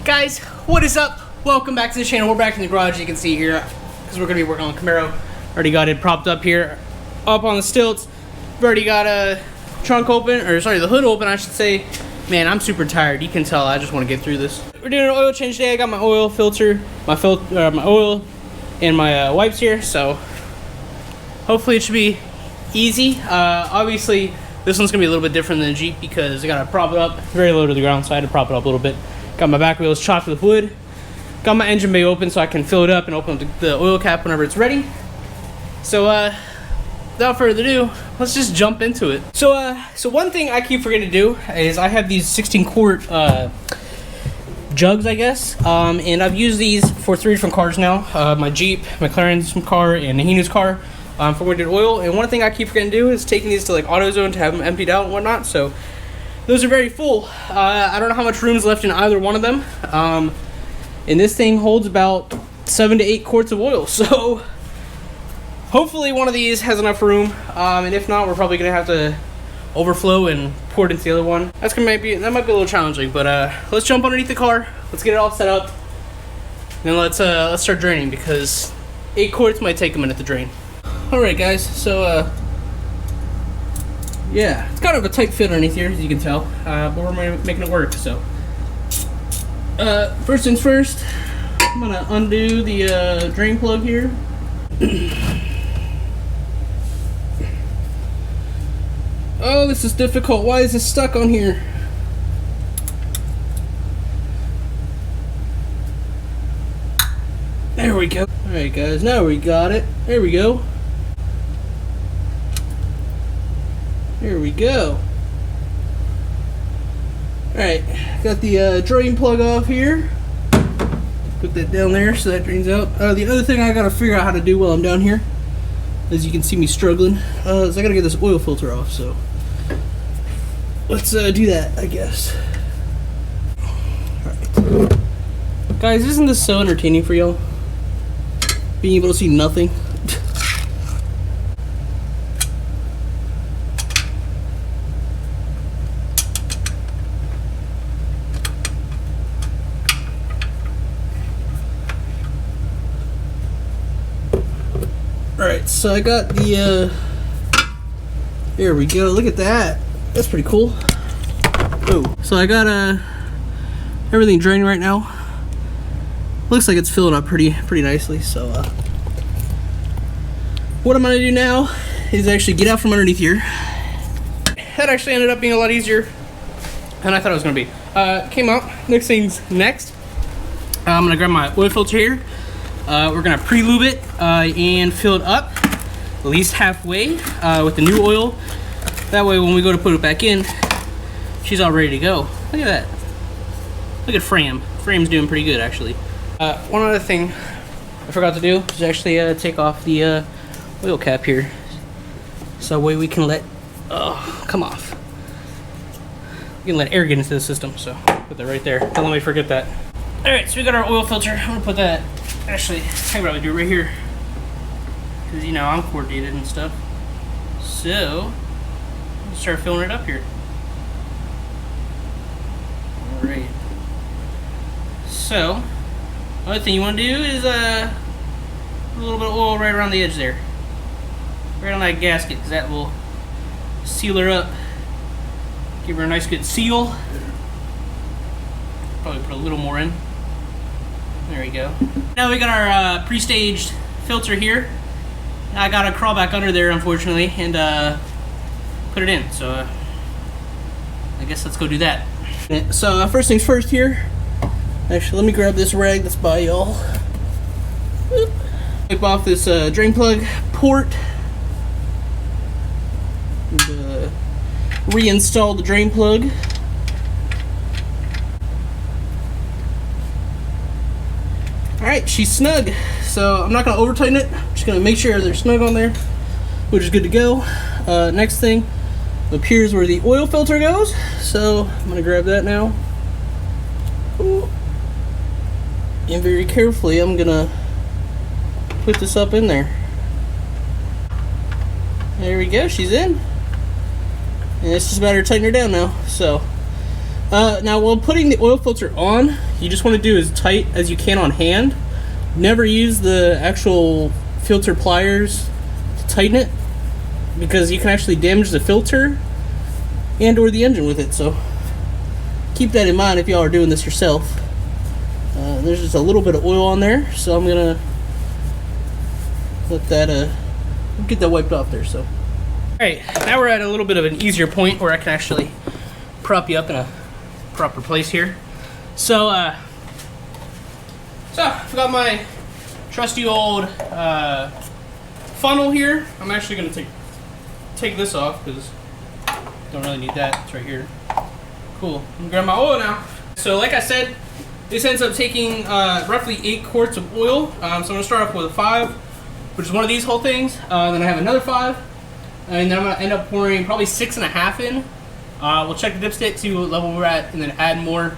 Guys, what is up? Welcome back to the channel. We're back in the garage, you can see here, because we're going to be working on the Camaro. Already got it propped up here, up on the stilts. We've already got a trunk open, or sorry, the hood open, I should say. Man, I'm super tired. You can tell I just want to get through this. We're doing an oil change today. I got my oil filter, my oil, and my wipes here, so hopefully it should be easy. Obviously, this one's going to be a little bit different than the Jeep because I got to prop it up very low to the ground, so I had to prop it up a little bit. Got my back wheels chocked with wood. Got my engine bay open so I can fill it up and open up the oil cap whenever it's ready. So without further ado, let's just jump into it. So one thing I keep forgetting to do is I have these 16 quart jugs, I guess, and I've used these for 3 different cars now. My Jeep, McLaren's car, and Nahinu's car for when we did oil. And one thing I keep forgetting to do is taking these to like AutoZone to have them emptied out and whatnot. So those are very full. I don't know how much room's left in either one of them. And this thing holds about 7 to 8 quarts of oil. So hopefully one of these has enough room. And if not, we're probably gonna have to overflow and pour it into the other one. That might be a little challenging, but let's jump underneath the car. Let's get it all set up. And then let's start draining because 8 quarts might take a minute to drain. All right, guys. So yeah, it's kind of a tight fit underneath here, as you can tell, but we're making it work. So first things first, I'm gonna undo the drain plug here. Oh, this is difficult. Why is this stuck on here? There we go. All right, guys, now we got it. There we go. There we go. Alright, got the drain plug off here. Put that down there so that drains out. The other thing I gotta figure out how to do while I'm down here, as you can see me struggling, is I gotta get this oil filter off, so let's do that, I guess. Alright. Guys, isn't this so entertaining for y'all? Being able to see nothing. Alright, so I got the, there we go, look at that. That's pretty cool. Oh, so I got everything draining right now. Looks like it's filling up pretty nicely, so what I'm gonna do now is actually get out from underneath here. That actually ended up being a lot easier than I thought it was gonna be. Came out, next thing's next. I'm gonna grab my oil filter here. We're gonna pre-lube it and fill it up at least halfway with the new oil. That way when we go to put it back in, she's all ready to go. Look at that. Look at Fram. Fram's doing pretty good, actually. One other thing I forgot to do is actually take off the oil cap here. So that way we can let, come off. We can let air get into the system, so put that right there. Don't let me forget that. Alright, so we got our oil filter. I'm gonna put that, actually, I can probably do it right here. Because, you know, I'm coordinated and stuff. So, let's start filling it up here. Alright. So, another thing you want to do is put a little bit of oil right around the edge there. Right on that gasket, because that will seal her up. Give her a nice good seal. Probably put a little more in. There we go. Now we got our pre-staged filter here. I gotta crawl back under there, unfortunately, and put it in. So I guess let's go do that. So first things first here. Actually, let me grab this rag that's by y'all. Wipe off this drain plug port. And, reinstall the drain plug. Alright, she's snug, so I'm not going to over tighten it. I'm just going to make sure they're snug on there, which is good to go. Next thing, up here is where the oil filter goes, so I'm going to grab that now. Ooh. And very carefully, I'm going to put this up in there. There we go, she's in. And it's just a matter of tightening her down now. So Now while putting the oil filter on, you just want to do as tight as you can on hand. Never use the actual filter pliers to tighten it, because you can actually damage the filter and or the engine with it. So keep that in mind if y'all are doing this yourself. There's just a little bit of oil on there, so I'm gonna let that get that wiped off there. So alright, now we're at a little bit of an easier point where I can actually prop you up in a proper place here. So I've got my trusty old funnel here. I'm actually going to take this off because don't really need that. It's right here. Cool. I'm gonna grab my oil now. So like I said, this ends up taking roughly 8 quarts of oil. So I'm going to start off with a 5, which is one of these whole things. Then I have another 5, and then I'm going to end up pouring probably 6.5 in. We'll check the dipstick, see what level we're at, and then add more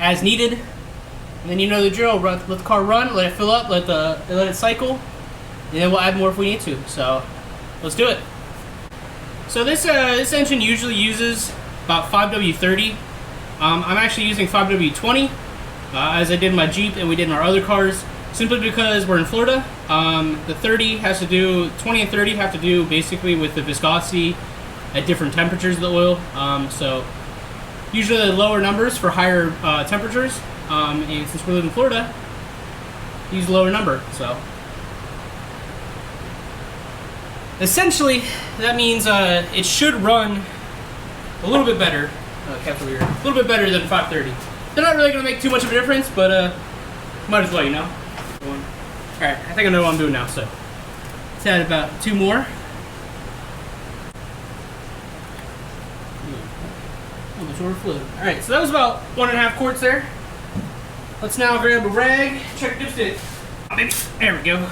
as needed. And then you know the drill. Let the car run, let it fill up, let it cycle, and then we'll add more if we need to. So let's do it. So this engine usually uses about 5W30. I'm actually using 5W20 as I did in my Jeep and we did in our other cars, simply because we're in Florida. The 30 has to do, 20 and 30 have to do basically with the viscosity at different temperatures of the oil. So usually the lower numbers for higher temperatures. And since we live in Florida, use a lower number. So essentially that means it should run a little bit better. A little bit better than 530. They're not really going to make too much of a difference, but might as well, you know. Alright, I think I know what I'm doing now, so let's add about 2 more. Almost overflowed. Alright, so that was about 1.5 quarts there. Let's now grab a rag, check the dipstick. There we go.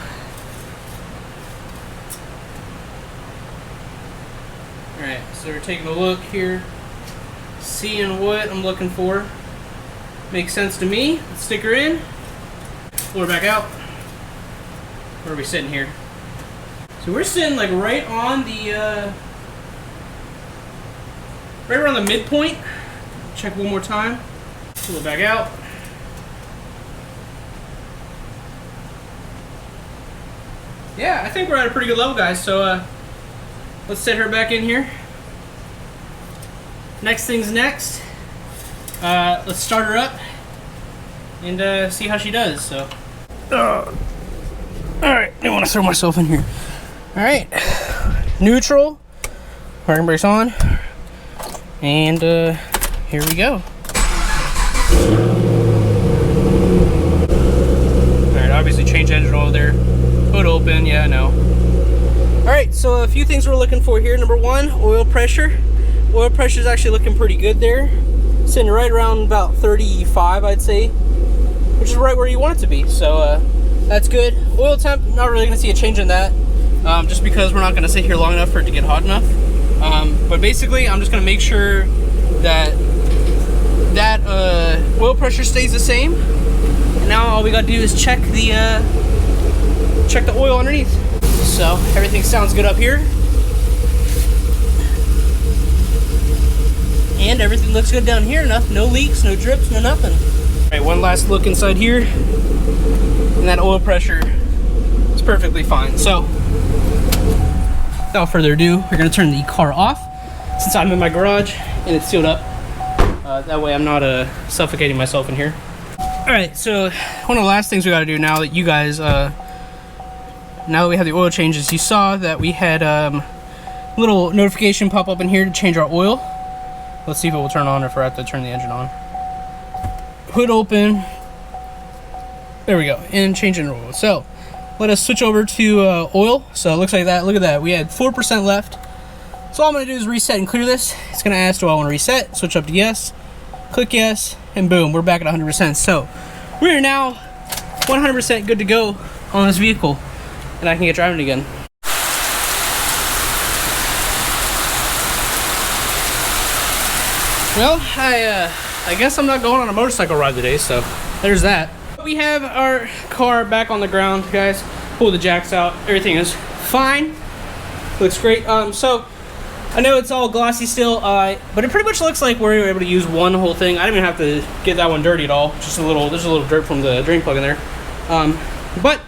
Alright, so we're taking a look here, seeing what I'm looking for. Makes sense to me. Let's stick her in. Pull her back out. Where are we sitting here? So we're sitting like right on the right around the midpoint. Check one more time. Pull it back out. Yeah, I think we're at a pretty good level, guys. So let's set her back in here. Next thing's next. Let's start her up and see how she does. So, all right, I want to throw myself in here. All right, neutral, parking brakes on, and here we go. All right, obviously change engine oil there. Hood open, yeah, I know. All right, so a few things we're looking for here. Number 1, oil pressure. Oil pressure is actually looking pretty good there. Sitting right around about 35, I'd say, which is right where you want it to be. So that's good. Oil temp, not really going to see a change in that, just because we're not going to sit here long enough for it to get hot enough. But basically, I'm just going to make sure that oil pressure stays the same. And now all we got to do is check the oil underneath. So everything sounds good up here. And everything looks good down here. No leaks, no drips, no nothing. All right, one last look inside here. And that oil pressure is perfectly fine. So without further ado, we're gonna turn the car off since I'm in my garage and it's sealed up. That way I'm not suffocating myself in here. All right, so one of the last things we gotta do now that you guys, now that we have the oil changes, you saw that we had a little notification pop up in here to change our oil. Let's see if it will turn on or if I have to turn the engine on. Hood open. There we go. And change engine oil. So let us switch over to oil. So it looks like that. Look at that. We had 4% left. So all I'm going to do is reset and clear this. It's going to ask, do I want to reset? Switch up to yes. Click yes. And boom, we're back at 100%. So we are now 100% good to go on this vehicle. And I can get driving again. Well, I guess I'm not going on a motorcycle ride today, so there's that. We have our car back on the ground, guys. Pull the jacks out. Everything is fine. Looks great. So I know it's all glossy still, but it pretty much looks like we're able to use one whole thing. I didn't even have to get that one dirty at all. Just a little, there's a little dirt from the drain plug in there. But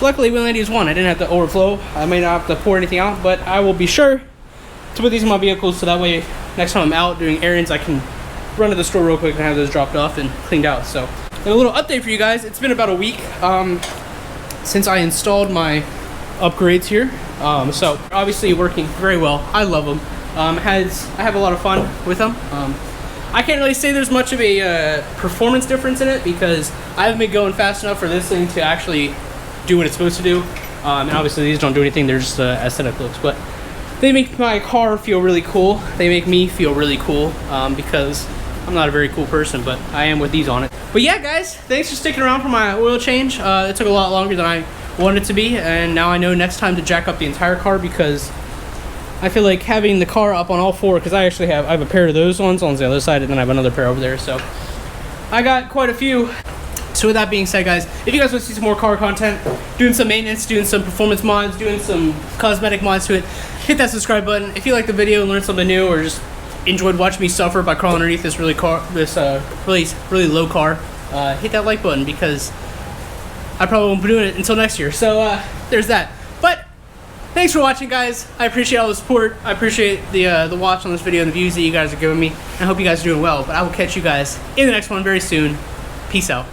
luckily we only had to use one. I didn't have to overflow. I may not have to pour anything out, but I will be sure to put these in my vehicle so that way next time I'm out doing errands, I can run to the store real quick and have those dropped off and cleaned out. So a little update for you guys. It's been about a week since I installed my upgrades here. So obviously working very well. I love them. I have a lot of fun with them. I can't really say there's much of a performance difference in it because I haven't been going fast enough for this thing to actually do what it's supposed to do. And obviously these don't do anything, they're just aesthetic looks, but they make my car feel really cool. They make me feel really cool because I'm not a very cool person, but I am with these on it. But yeah, guys, thanks for sticking around for my oil change. It took a lot longer than I wanted it to be, and now I know next time to jack up the entire car because I feel like having the car up on all four, because I have a pair of those ones on the other side, and then I have another pair over there, so I got quite a few. So with that being said, guys, if you guys want to see some more car content, doing some maintenance, doing some performance mods, doing some cosmetic mods to it, hit that subscribe button. If you like the video and learned something new, or just enjoyed watching me suffer by crawling underneath this really low car, hit that like button because I probably won't be doing it until next year. So there's that. But thanks for watching, guys. I appreciate all the support. I appreciate the watch on this video and the views that you guys are giving me. I hope you guys are doing well. But I will catch you guys in the next one very soon. Peace out.